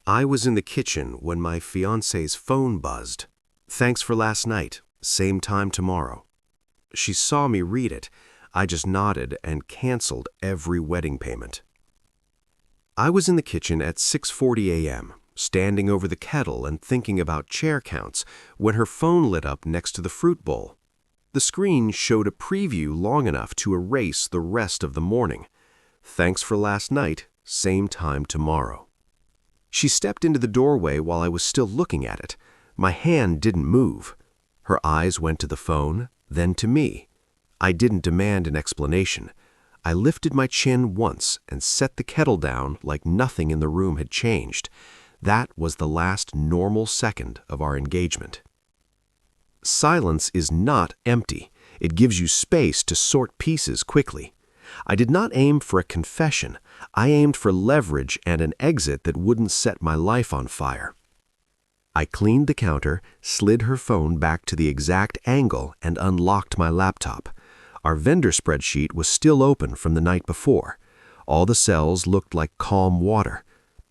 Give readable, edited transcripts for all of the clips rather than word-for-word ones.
I was in the kitchen when my fiancée's phone buzzed. "Thanks for last night. Same time tomorrow." She saw me read it. I just nodded and canceled every wedding payment. I was in the kitchen at 6:40 a.m., standing over the kettle and thinking about chair counts when her phone lit up next to the fruit bowl. The screen showed a preview long enough to erase the rest of the morning. "Thanks for last night. Same time tomorrow." She stepped into the doorway while I was still looking at it. My hand didn't move. Her eyes went to the phone, then to me. I didn't demand an explanation. I lifted my chin once and set the kettle down like nothing in the room had changed. That was the last normal second of our engagement. Silence is not empty. It gives you space to sort pieces quickly. I did not aim for a confession. I aimed for leverage and an exit that wouldn't set my life on fire. I cleaned the counter, slid her phone back to the exact angle, and unlocked my laptop. Our vendor spreadsheet was still open from the night before. All the cells looked like calm water.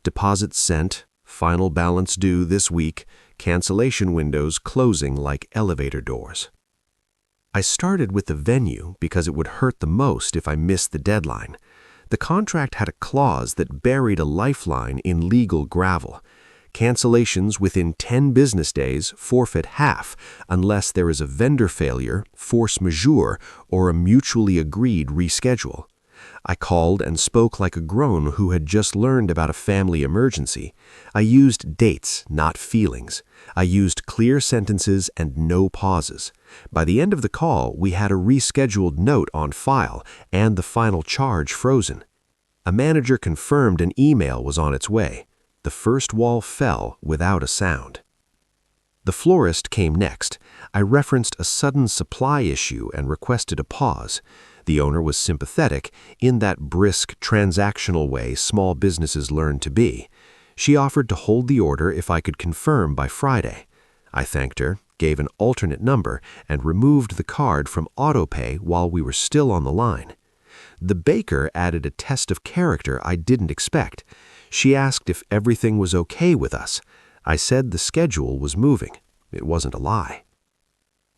Deposit sent, final balance due this week, cancellation windows closing like elevator doors. I started with the venue because it would hurt the most if I missed the deadline. The contract had a clause that buried a lifeline in legal gravel. Cancellations within 10 business days forfeit half unless there is a vendor failure, force majeure, or a mutually agreed reschedule. I called and spoke like a grown who had just learned about a family emergency. I used dates, not feelings. I used clear sentences and no pauses. By the end of the call, we had a rescheduled note on file and the final charge frozen. A manager confirmed an email was on its way. The first wall fell without a sound. The florist came next. I referenced a sudden supply issue and requested a pause. The owner was sympathetic in that brisk, transactional way small businesses learn to be. She offered to hold the order if I could confirm by Friday. I thanked her, gave an alternate number, and removed the card from autopay while we were still on the line. The baker added a test of character I didn't expect. She asked if everything was okay with us. I said the schedule was moving. It wasn't a lie.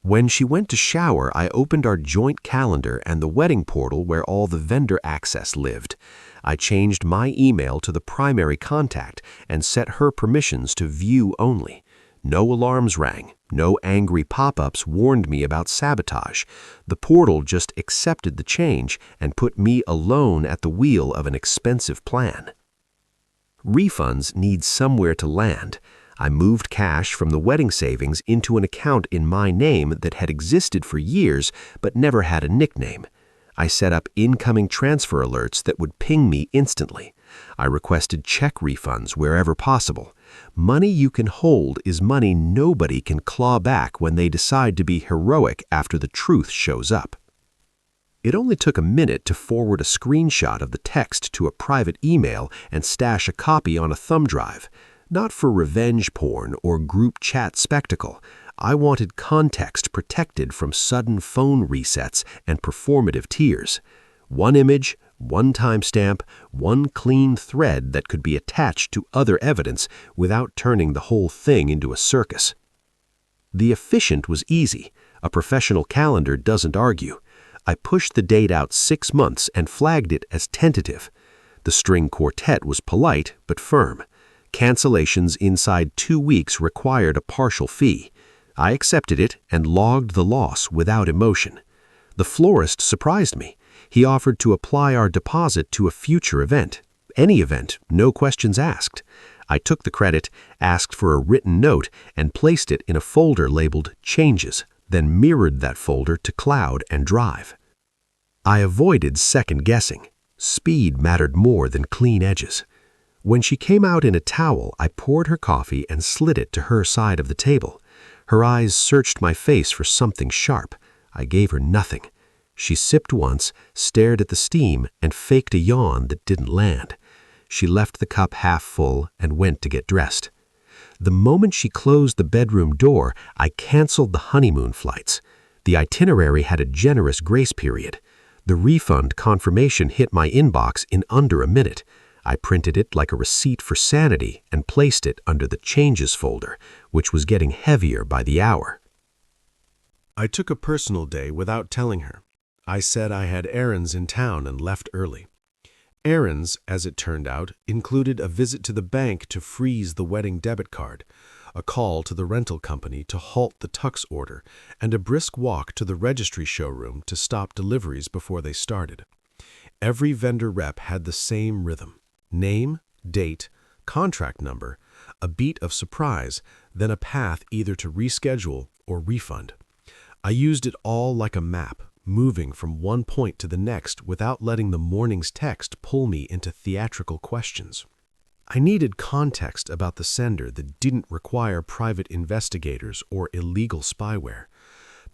When she went to shower, I opened our joint calendar and the wedding portal where all the vendor access lived. I changed my email to the primary contact and set her permissions to view only. No alarms rang. No angry pop-ups warned me about sabotage. The portal just accepted the change and put me alone at the wheel of an expensive plan. Refunds need somewhere to land. I moved cash from the wedding savings into an account in my name that had existed for years but never had a nickname. I set up incoming transfer alerts that would ping me instantly. I requested check refunds wherever possible. Money you can hold is money nobody can claw back when they decide to be heroic after the truth shows up. It only took a minute to forward a screenshot of the text to a private email and stash a copy on a thumb drive. Not for revenge porn or group chat spectacle. I wanted context protected from sudden phone resets and performative tears. One image, one timestamp, one clean thread that could be attached to other evidence without turning the whole thing into a circus. The efficient was easy. A professional calendar doesn't argue. I pushed the date out 6 months and flagged it as tentative. The string quartet was polite but firm. Cancellations inside 2 weeks required a partial fee. I accepted it and logged the loss without emotion. The florist surprised me. He offered to apply our deposit to a future event. Any event, no questions asked. I took the credit, asked for a written note, and placed it in a folder labeled Changes, then mirrored that folder to Cloud and Drive. I avoided second-guessing. Speed mattered more than clean edges. When she came out in a towel, I poured her coffee and slid it to her side of the table. Her eyes searched my face for something sharp. I gave her nothing. She sipped once, stared at the steam, and faked a yawn that didn't land. She left the cup half full and went to get dressed. The moment she closed the bedroom door, I canceled the honeymoon flights. The itinerary had a generous grace period. The refund confirmation hit my inbox in under a minute. I printed it like a receipt for sanity and placed it under the changes folder, which was getting heavier by the hour. I took a personal day without telling her. I said I had errands in town and left early. Errands, as it turned out, included a visit to the bank to freeze the wedding debit card, a call to the rental company to halt the tux order, and a brisk walk to the registry showroom to stop deliveries before they started. Every vendor rep had the same rhythm: name, date, contract number, a beat of surprise, then a path either to reschedule or refund. I used it all like a map, moving from one point to the next without letting the morning's text pull me into theatrical questions. I needed context about the sender that didn't require private investigators or illegal spyware.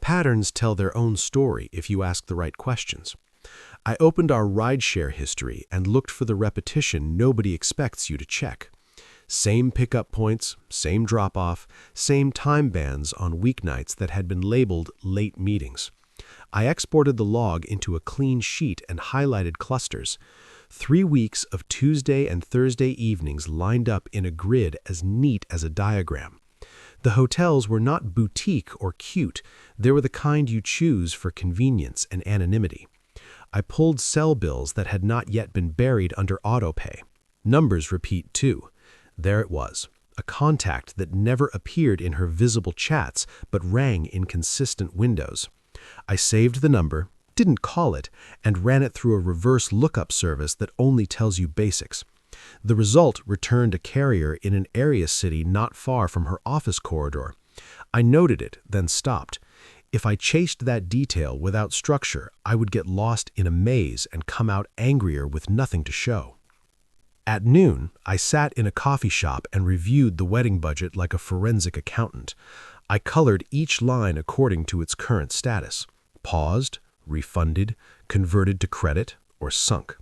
Patterns tell their own story if you ask the right questions. I opened our rideshare history and looked for the repetition nobody expects you to check. Same pickup points, same drop-off, same time bands on weeknights that had been labeled late meetings. I exported the log into a clean sheet and highlighted clusters. 3 weeks of Tuesday and Thursday evenings lined up in a grid as neat as a diagram. The hotels were not boutique or cute. They were the kind you choose for convenience and anonymity. I pulled cell bills that had not yet been buried under autopay. Numbers repeat too. There it was, a contact that never appeared in her visible chats but rang in consistent windows. I saved the number, didn't call it, and ran it through a reverse lookup service that only tells you basics. The result returned a carrier in an area city not far from her office corridor. I noted it, then stopped. If I chased that detail without structure, I would get lost in a maze and come out angrier with nothing to show. At noon, I sat in a coffee shop and reviewed the wedding budget like a forensic accountant. I colored each line according to its current status: paused, refunded, converted to credit, or sunk.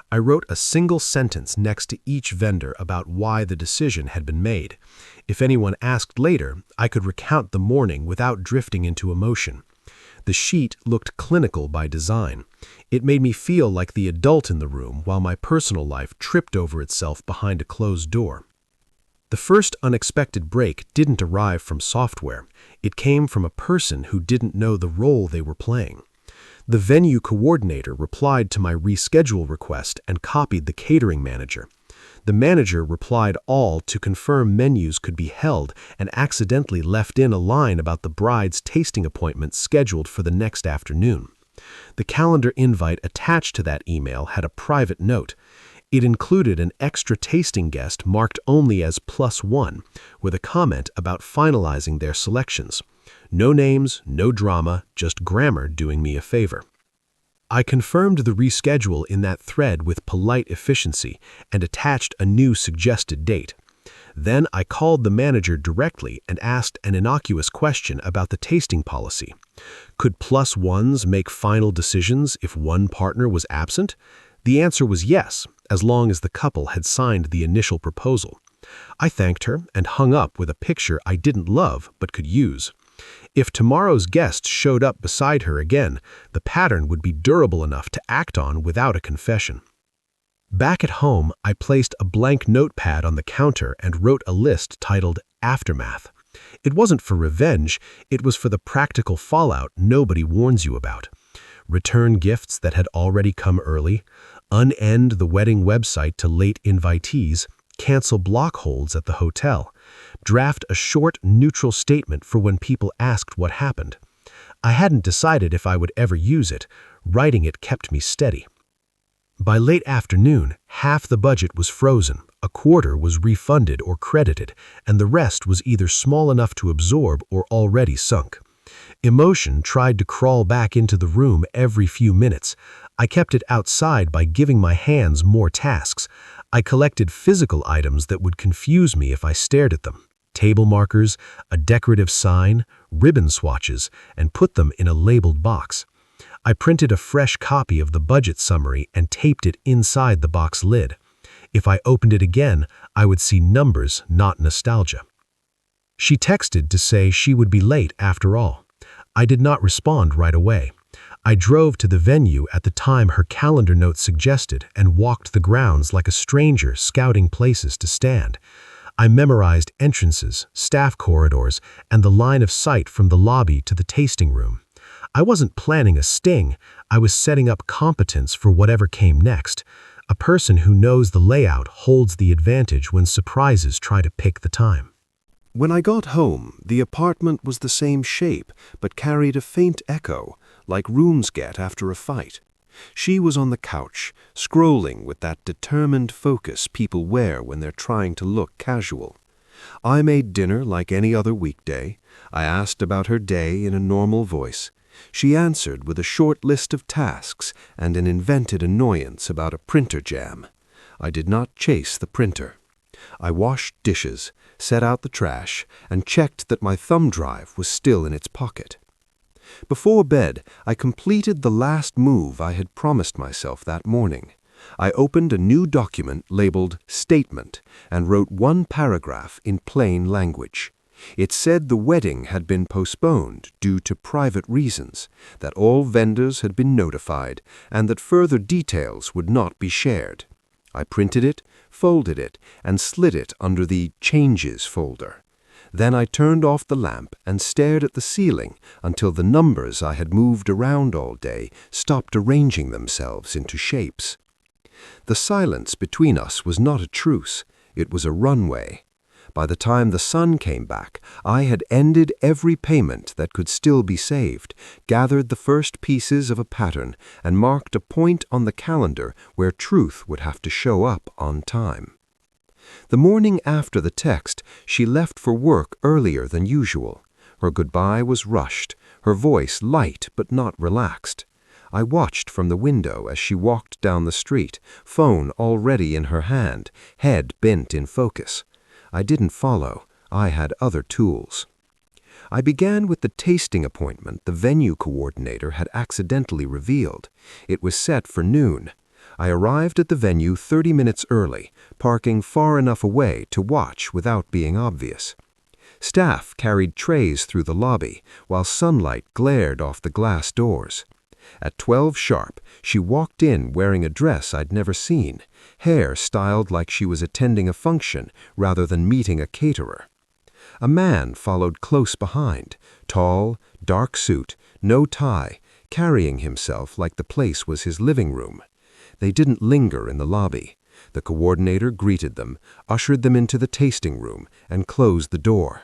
I wrote a single sentence next to each vendor about why the decision had been made. If anyone asked later, I could recount the morning without drifting into emotion. The sheet looked clinical by design. It made me feel like the adult in the room while my personal life tripped over itself behind a closed door. The first unexpected break didn't arrive from software. It came from a person who didn't know the role they were playing. The venue coordinator replied to my reschedule request and copied the catering manager. The manager replied all to confirm menus could be held and accidentally left in a line about the bride's tasting appointment scheduled for the next afternoon. The calendar invite attached to that email had a private note. It included an extra tasting guest marked only as +1, with a comment about finalizing their selections. No names, no drama, just grammar doing me a favor. I confirmed the reschedule in that thread with polite efficiency and attached a new suggested date. Then I called the manager directly and asked an innocuous question about the tasting policy. Could +1s make final decisions if one partner was absent? The answer was yes, as long as the couple had signed the initial proposal. I thanked her and hung up with a picture I didn't love but could use. If tomorrow's guest showed up beside her again, the pattern would be durable enough to act on without a confession. Back at home, I placed a blank notepad on the counter and wrote a list titled Aftermath. It wasn't for revenge, it was for the practical fallout nobody warns you about. Return gifts that had already come early, unend the wedding website to late invitees, cancel block holds at the hotel, draft a short, neutral statement for when people asked what happened. I hadn't decided if I would ever use it. Writing it kept me steady. By late afternoon, half the budget was frozen, a quarter was refunded or credited, and the rest was either small enough to absorb or already sunk. Emotion tried to crawl back into the room every few minutes. I kept it outside by giving my hands more tasks. I collected physical items that would confuse me if I stared at them. Table markers, a decorative sign, ribbon swatches, and put them in a labeled box. I printed a fresh copy of the budget summary and taped it inside the box lid. If I opened it again, I would see numbers, not nostalgia. She texted to say she would be late after all. I did not respond right away. I drove to the venue at the time her calendar note suggested and walked the grounds like a stranger scouting places to stand. I memorized entrances, staff corridors, and the line of sight from the lobby to the tasting room. I wasn't planning a sting, I was setting up competence for whatever came next. A person who knows the layout holds the advantage when surprises try to pick the time. When I got home, the apartment was the same shape, but carried a faint echo, like rooms get after a fight. She was on the couch, scrolling with that determined focus people wear when they're trying to look casual. I made dinner like any other weekday. I asked about her day in a normal voice. She answered with a short list of tasks and an invented annoyance about a printer jam. I did not chase the printer. I washed dishes, set out the trash, and checked that my thumb drive was still in its pocket. Before bed, I completed the last move I had promised myself that morning. I opened a new document labeled Statement and wrote one paragraph in plain language. It said the wedding had been postponed due to private reasons, that all vendors had been notified, and that further details would not be shared. I printed it, folded it, and slid it under the Changes folder. Then I turned off the lamp and stared at the ceiling until the numbers I had moved around all day stopped arranging themselves into shapes. The silence between us was not a truce, it was a runway. By the time the sun came back, I had ended every payment that could still be saved, gathered the first pieces of a pattern, and marked a point on the calendar where truth would have to show up on time. The morning after the text, she left for work earlier than usual. Her goodbye was rushed, her voice light but not relaxed. I watched from the window as she walked down the street, phone already in her hand, head bent in focus. I didn't follow. I had other tools. I began with the tasting appointment the venue coordinator had accidentally revealed. It was set for noon. I arrived at the venue 30 minutes early, parking far enough away to watch without being obvious. Staff carried trays through the lobby, while sunlight glared off the glass doors. At 12 sharp, she walked in wearing a dress I'd never seen, hair styled like she was attending a function rather than meeting a caterer. A man followed close behind, tall, dark suit, no tie, carrying himself like the place was his living room. They didn't linger in the lobby. The coordinator greeted them, ushered them into the tasting room, and closed the door.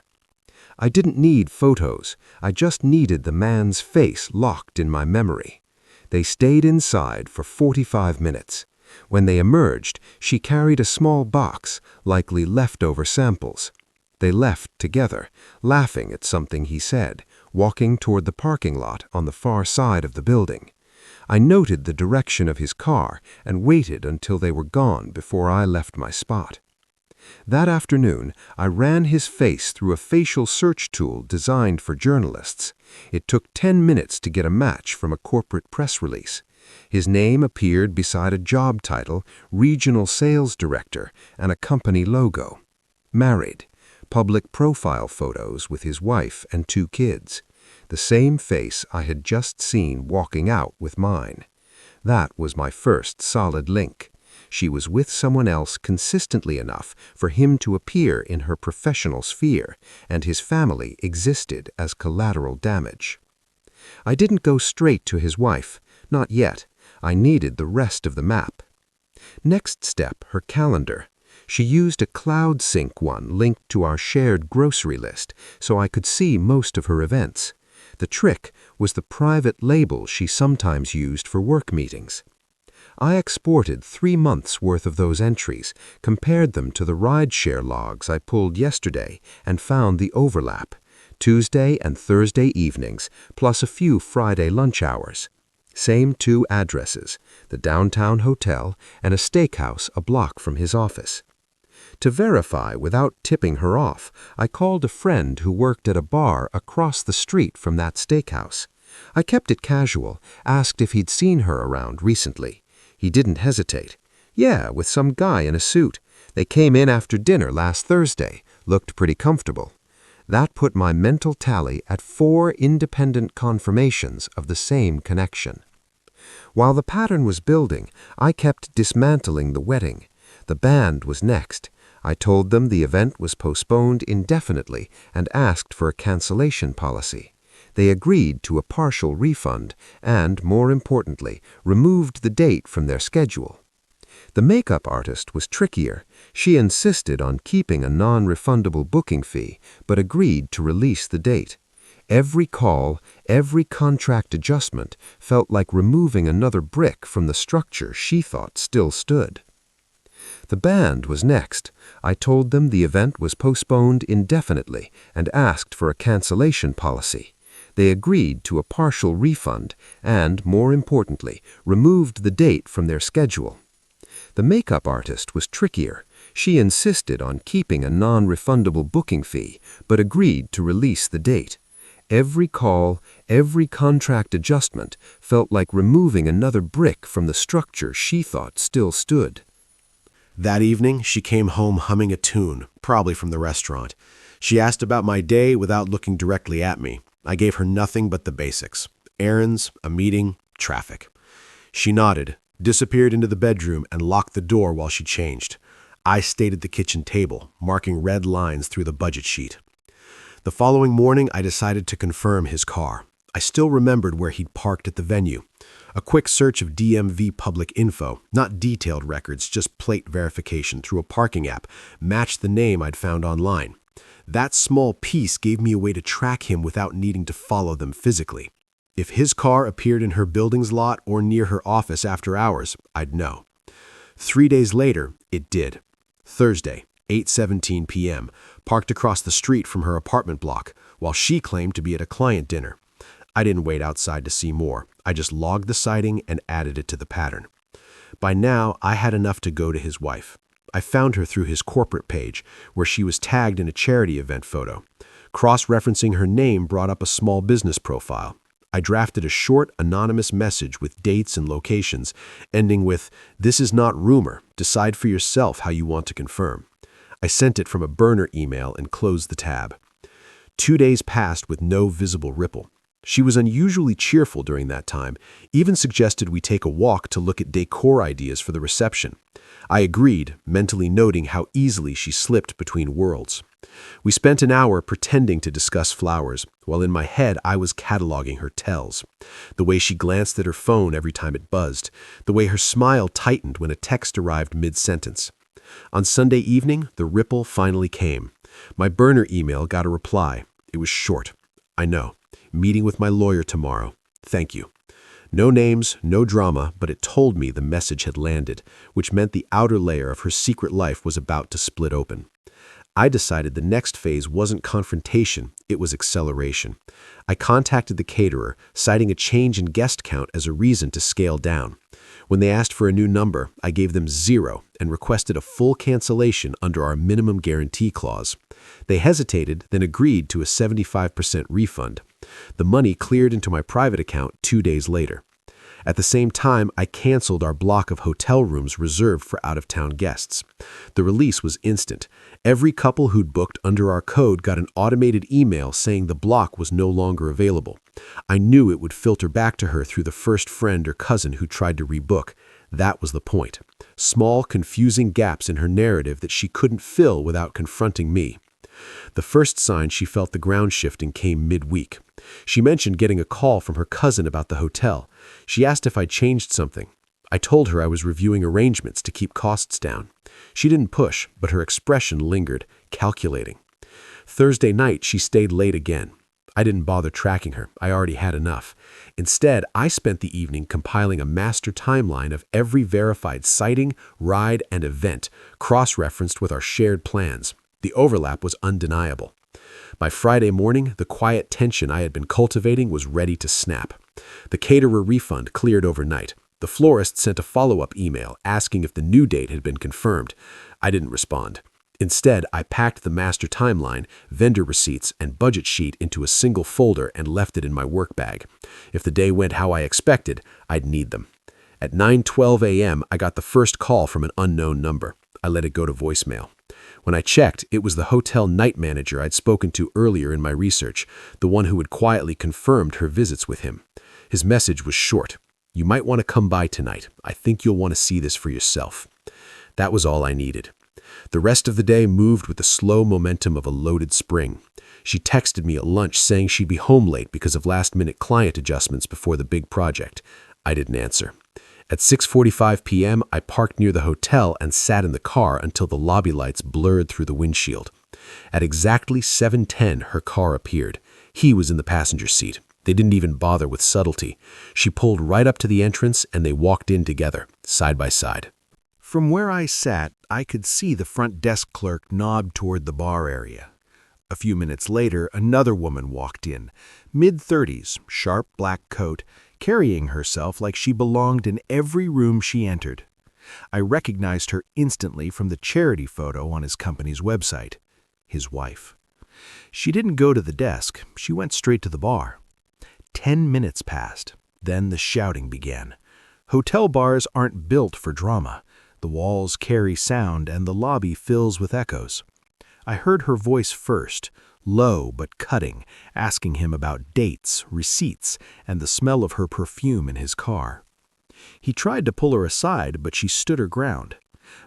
I didn't need photos. I just needed the man's face locked in my memory. They stayed inside for 45 minutes. When they emerged, she carried a small box, likely leftover samples. They left together, laughing at something he said, walking toward the parking lot on the far side of the building. I noted the direction of his car and waited until they were gone before I left my spot. That afternoon, I ran his face through a facial search tool designed for journalists. It took 10 minutes to get a match from a corporate press release. His name appeared beside a job title, Regional Sales Director, and a company logo. Married. Public profile photos with his wife and 2 kids. The same face I had just seen walking out with mine. That was my first solid link. She was with someone else consistently enough for him to appear in her professional sphere, and his family existed as collateral damage. I didn't go straight to his wife. Not yet. I needed the rest of the map. Next step, her calendar. She used a cloud sync one linked to our shared grocery list, so I could see most of her events. The trick was the private label she sometimes used for work meetings. I exported 3 months' worth of those entries, compared them to the rideshare logs I pulled yesterday, and found the overlap. Tuesday and Thursday evenings, plus a few Friday lunch hours. Same 2 addresses, the downtown hotel and a steakhouse a block from his office. To verify without tipping her off, I called a friend who worked at a bar across the street from that steakhouse. I kept it casual, asked if he'd seen her around recently. He didn't hesitate. Yeah, with some guy in a suit. They came in after dinner last Thursday. Looked pretty comfortable. That put my mental tally at 4 independent confirmations of the same connection. While the pattern was building, I kept dismantling the wedding. The band was next. I told them the event was postponed indefinitely and asked for a cancellation policy. They agreed to a partial refund and, more importantly, removed the date from their schedule. The makeup artist was trickier. She insisted on keeping a non-refundable booking fee, but agreed to release the date. Every call, every contract adjustment felt like removing another brick from the structure she thought still stood. The band was next. I told them the event was postponed indefinitely and asked for a cancellation policy. They agreed to a partial refund and, more importantly, removed the date from their schedule. The makeup artist was trickier. She insisted on keeping a non-refundable booking fee, but agreed to release the date. Every call, every contract adjustment felt like removing another brick from the structure she thought still stood. That evening, she came home humming a tune, probably from the restaurant. She asked about my day without looking directly at me. I gave her nothing but the basics: errands, a meeting, traffic. She nodded, disappeared into the bedroom, and locked the door while she changed. I stayed at the kitchen table, marking red lines through the budget sheet. The following morning, I decided to confirm his car. I still remembered where he'd parked at the venue. A quick search of DMV public info, not detailed records, just plate verification through a parking app, matched the name I'd found online. That small piece gave me a way to track him without needing to follow them physically. If his car appeared in her building's lot or near her office after hours, I'd know. 3 days later, it did. Thursday, 8:17 p.m., parked across the street from her apartment block, while she claimed to be at a client dinner. I didn't wait outside to see more. I just logged the sighting and added it to the pattern. By now, I had enough to go to his wife. I found her through his corporate page, where she was tagged in a charity event photo. Cross-referencing her name brought up a small business profile. I drafted a short, anonymous message with dates and locations, ending with, "This is not rumor. Decide for yourself how you want to confirm." I sent it from a burner email and closed the tab. 2 days passed with no visible ripple. She was unusually cheerful during that time, even suggested we take a walk to look at decor ideas for the reception. I agreed, mentally noting how easily she slipped between worlds. We spent an hour pretending to discuss flowers, while in my head I was cataloging her tells. The way she glanced at her phone every time it buzzed, the way her smile tightened when a text arrived mid-sentence. On Sunday evening, the ripple finally came. My burner email got a reply. It was short. "I know. Meeting with my lawyer tomorrow. Thank you." No names, no drama, but it told me the message had landed, which meant the outer layer of her secret life was about to split open. I decided the next phase wasn't confrontation, it was acceleration. I contacted the caterer, citing a change in guest count as a reason to scale down. When they asked for a new number, I gave them 0 and requested a full cancellation under our minimum guarantee clause. They hesitated, then agreed to a 75% refund. The money cleared into my private account 2 days later. At the same time, I canceled our block of hotel rooms reserved for out-of-town guests. The release was instant. Every couple who'd booked under our code got an automated email saying the block was no longer available. I knew it would filter back to her through the first friend or cousin who tried to rebook. That was the point. Small, confusing gaps in her narrative that she couldn't fill without confronting me. The first sign she felt the ground shifting came midweek. She mentioned getting a call from her cousin about the hotel. She asked if I'd changed something. I told her I was reviewing arrangements to keep costs down. She didn't push, but her expression lingered, calculating. Thursday night, she stayed late again. I didn't bother tracking her. I already had enough. Instead, I spent the evening compiling a master timeline of every verified sighting, ride, and event, cross-referenced with our shared plans. The overlap was undeniable. By Friday morning, the quiet tension I had been cultivating was ready to snap. The caterer refund cleared overnight. The florist sent a follow-up email asking if the new date had been confirmed. I didn't respond. Instead, I packed the master timeline, vendor receipts, and budget sheet into a single folder and left it in my work bag. If the day went how I expected, I'd need them. At 9:12 a.m., I got the first call from an unknown number. I let it go to voicemail. When I checked, it was the hotel night manager I'd spoken to earlier in my research, the one who had quietly confirmed her visits with him. His message was short. "You might want to come by tonight. I think you'll want to see this for yourself." That was all I needed. The rest of the day moved with the slow momentum of a loaded spring. She texted me at lunch saying she'd be home late because of last-minute client adjustments before the big project. I didn't answer. At 6:45 p.m., I parked near the hotel and sat in the car until the lobby lights blurred through the windshield. At exactly 7:10, her car appeared. He was in the passenger seat. They didn't even bother with subtlety. She pulled right up to the entrance and they walked in together, side by side. From where I sat, I could see the front desk clerk nod toward the bar area. A few minutes later, another woman walked in, mid-30s, sharp black coat, carrying herself like she belonged in every room she entered. I recognized her instantly from the charity photo on his company's website. His wife. She didn't go to the desk, she went straight to the bar. 10 minutes passed, then the shouting began. Hotel bars aren't built for drama. The walls carry sound and the lobby fills with echoes. I heard her voice first, low but cutting, asking him about dates, receipts, and the smell of her perfume in his car. He tried to pull her aside, but she stood her ground.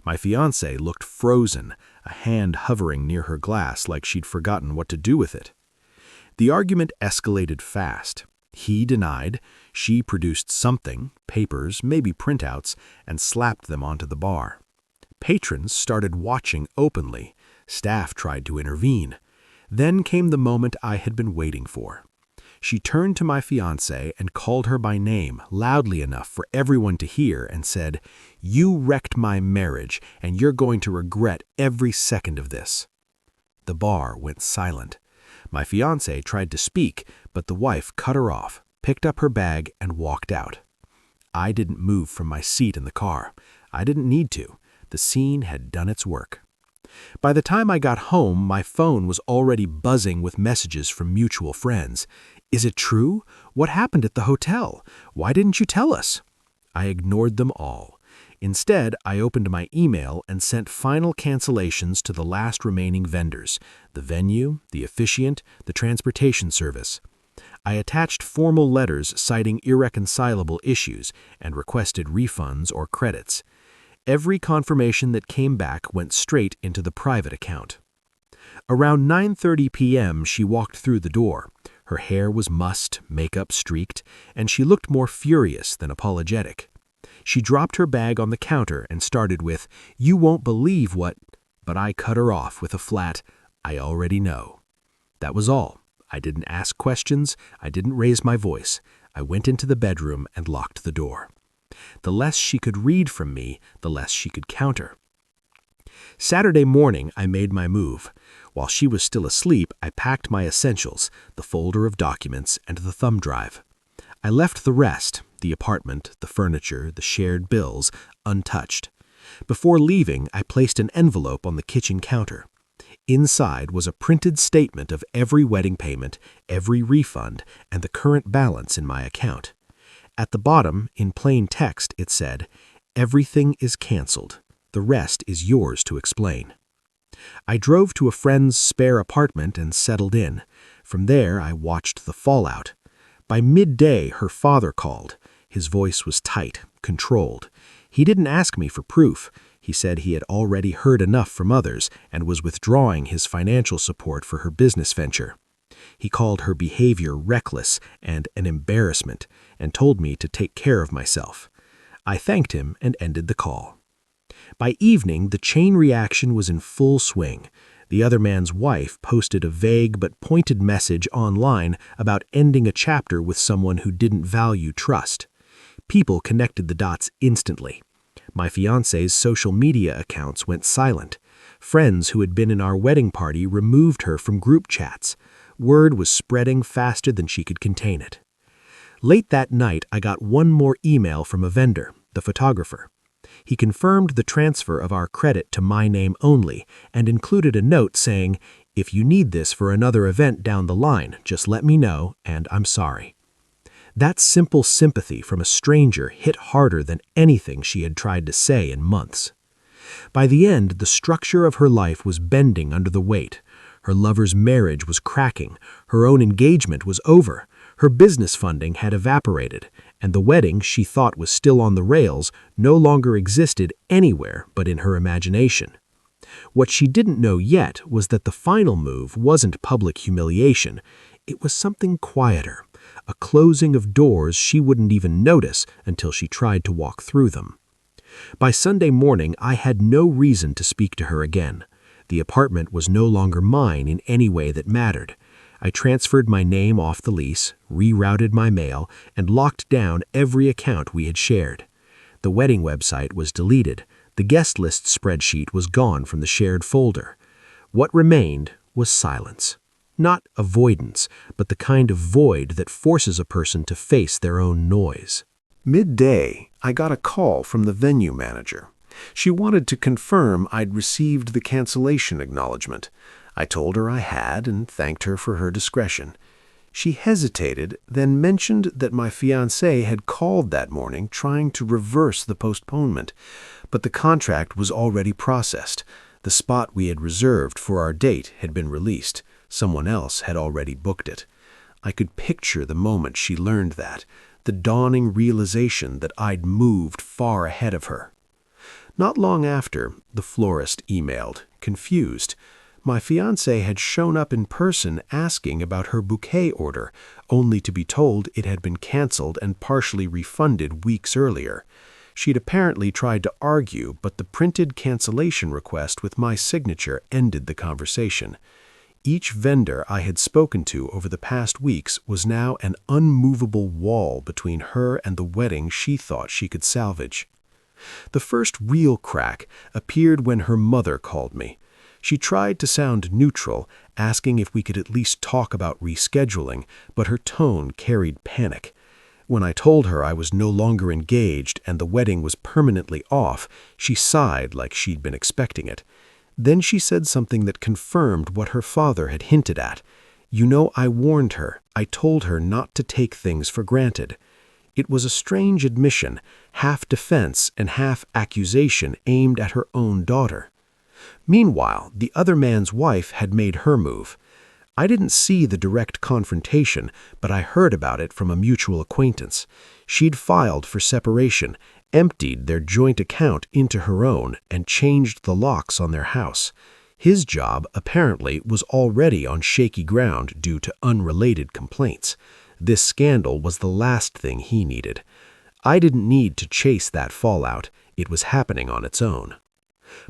My fiancée looked frozen, a hand hovering near her glass like she'd forgotten what to do with it. The argument escalated fast. He denied, she produced something, papers, maybe printouts, and slapped them onto the bar. Patrons started watching openly. Staff tried to intervene. Then came the moment I had been waiting for. She turned to my fiancée and called her by name, loudly enough for everyone to hear, and said, "You wrecked my marriage, and you're going to regret every second of this." The bar went silent. My fiancée tried to speak, but the wife cut her off, picked up her bag, and walked out. I didn't move from my seat in the car. I didn't need to. The scene had done its work. By the time I got home, my phone was already buzzing with messages from mutual friends. "Is it true? What happened at the hotel? Why didn't you tell us?" I ignored them all. Instead, I opened my email and sent final cancellations to the last remaining vendors, the venue, the officiant, the transportation service. I attached formal letters citing irreconcilable issues and requested refunds or credits. Every confirmation that came back went straight into the private account. Around 9:30 p.m., she walked through the door. Her hair was mussed, makeup streaked, and she looked more furious than apologetic. She dropped her bag on the counter and started with, "You won't believe what—" But I cut her off with a flat, "I already know." That was all. I didn't ask questions. I didn't raise my voice. I went into the bedroom and locked the door. The less she could read from me, the less she could counter. Saturday morning, I made my move. While she was still asleep, I packed my essentials, the folder of documents, and the thumb drive. I left the rest, the apartment, the furniture, the shared bills, untouched. Before leaving, I placed an envelope on the kitchen counter. Inside was a printed statement of every wedding payment, every refund, and the current balance in my account. At the bottom, in plain text, it said, "Everything is canceled. The rest is yours to explain." I drove to a friend's spare apartment and settled in. From there, I watched the fallout. By midday, her father called. His voice was tight, controlled. He didn't ask me for proof. He said he had already heard enough from others and was withdrawing his financial support for her business venture. He called her behavior reckless and an embarrassment and told me to take care of myself. I thanked him and ended the call. By evening, the chain reaction was in full swing. The other man's wife posted a vague but pointed message online about ending a chapter with someone who didn't value trust. People connected the dots instantly. My fiancé's social media accounts went silent. Friends who had been in our wedding party removed her from group chats. Word was spreading faster than she could contain it. Late that night, I got one more email from a vendor, the photographer. He confirmed the transfer of our credit to my name only and included a note saying, "If you need this for another event down the line, just let me know, and I'm sorry." That simple sympathy from a stranger hit harder than anything she had tried to say in months. By the end, the structure of her life was bending under the weight. Her lover's marriage was cracking, her own engagement was over, her business funding had evaporated, and the wedding she thought was still on the rails no longer existed anywhere but in her imagination. What she didn't know yet was that the final move wasn't public humiliation. It was something quieter, a closing of doors she wouldn't even notice until she tried to walk through them. By Sunday morning, I had no reason to speak to her again. The apartment was no longer mine in any way that mattered. I transferred my name off the lease, rerouted my mail, and locked down every account we had shared. The wedding website was deleted. The guest list spreadsheet was gone from the shared folder. What remained was silence. Not avoidance, but the kind of void that forces a person to face their own noise. Midday, I got a call from the venue manager. She wanted to confirm I'd received the cancellation acknowledgement. I told her I had and thanked her for her discretion. She hesitated, then mentioned that my fiancé had called that morning trying to reverse the postponement, but the contract was already processed. The spot we had reserved for our date had been released. Someone else had already booked it. I could picture the moment she learned that, the dawning realization that I'd moved far ahead of her. Not long after, the florist emailed, confused. My fiancé had shown up in person asking about her bouquet order, only to be told it had been canceled and partially refunded weeks earlier. She'd apparently tried to argue, but the printed cancellation request with my signature ended the conversation. Each vendor I had spoken to over the past weeks was now an unmovable wall between her and the wedding she thought she could salvage. The first real crack appeared when her mother called me. She tried to sound neutral, asking if we could at least talk about rescheduling, but her tone carried panic. When I told her I was no longer engaged and the wedding was permanently off, she sighed like she'd been expecting it. Then she said something that confirmed what her father had hinted at. "You know, I warned her. I told her not to take things for granted." It was a strange admission, half defense and half accusation aimed at her own daughter. Meanwhile, the other man's wife had made her move. I didn't see the direct confrontation, but I heard about it from a mutual acquaintance. She'd filed for separation, emptied their joint account into her own, and changed the locks on their house. His job, apparently, was already on shaky ground due to unrelated complaints. This scandal was the last thing he needed. I didn't need to chase that fallout. It was happening on its own.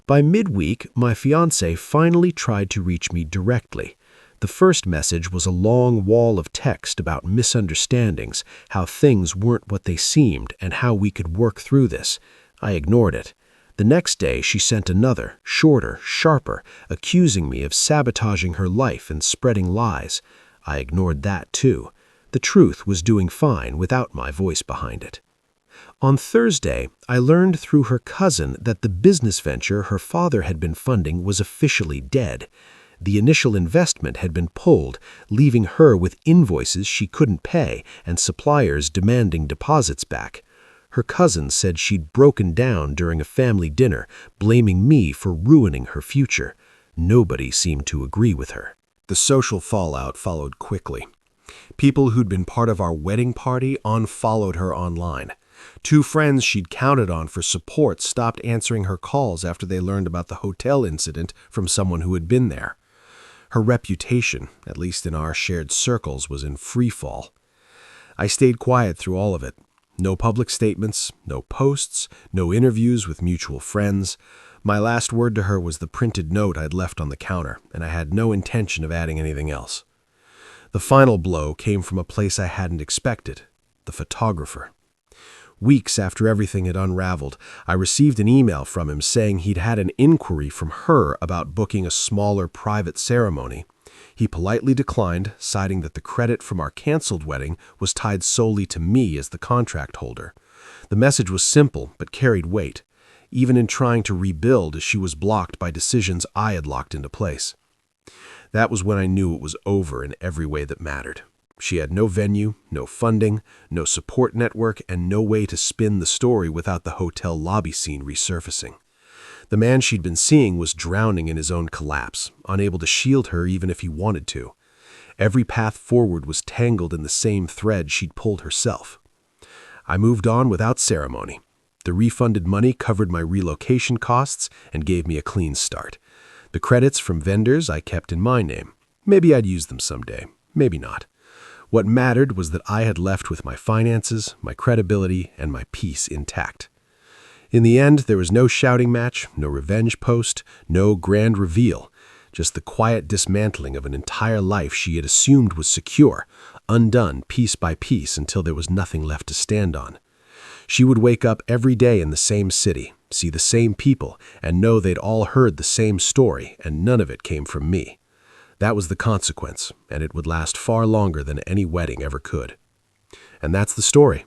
By midweek, my fiancé finally tried to reach me directly. The first message was a long wall of text about misunderstandings, how things weren't what they seemed, and how we could work through this. I ignored it. The next day, she sent another, shorter, sharper, accusing me of sabotaging her life and spreading lies. I ignored that too. The truth was doing fine without my voice behind it. On Thursday, I learned through her cousin that the business venture her father had been funding was officially dead. The initial investment had been pulled, leaving her with invoices she couldn't pay and suppliers demanding deposits back. Her cousin said she'd broken down during a family dinner, blaming me for ruining her future. Nobody seemed to agree with her. The social fallout followed quickly. People who'd been part of our wedding party unfollowed her online. 2 friends she'd counted on for support stopped answering her calls after they learned about the hotel incident from someone who had been there. Her reputation, at least in our shared circles, was in free fall. I stayed quiet through all of it. No public statements, no posts, no interviews with mutual friends. My last word to her was the printed note I'd left on the counter, and I had no intention of adding anything else. The final blow came from a place I hadn't expected, the photographer. Weeks after everything had unraveled, I received an email from him saying he'd had an inquiry from her about booking a smaller private ceremony. He politely declined, citing that the credit from our canceled wedding was tied solely to me as the contract holder. The message was simple but carried weight, even in trying to rebuild as she was blocked by decisions I had locked into place. That was when I knew it was over in every way that mattered. She had no venue, no funding, no support network, and no way to spin the story without the hotel lobby scene resurfacing. The man she'd been seeing was drowning in his own collapse, unable to shield her even if he wanted to. Every path forward was tangled in the same thread she'd pulled herself. I moved on without ceremony. The refunded money covered my relocation costs and gave me a clean start. The credits from vendors I kept in my name. Maybe I'd use them someday, maybe not. What mattered was that I had left with my finances, my credibility, and my peace intact. In the end, there was no shouting match, no revenge post, no grand reveal, just the quiet dismantling of an entire life she had assumed was secure, undone piece by piece until there was nothing left to stand on. She would wake up every day in the same city, see the same people, and know they'd all heard the same story, and none of it came from me. That was the consequence, and it would last far longer than any wedding ever could. And that's the story.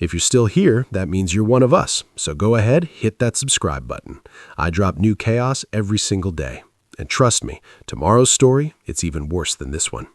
If you're still here, that means you're one of us, so go ahead, hit that subscribe button. I drop new chaos every single day. And trust me, tomorrow's story, it's even worse than this one.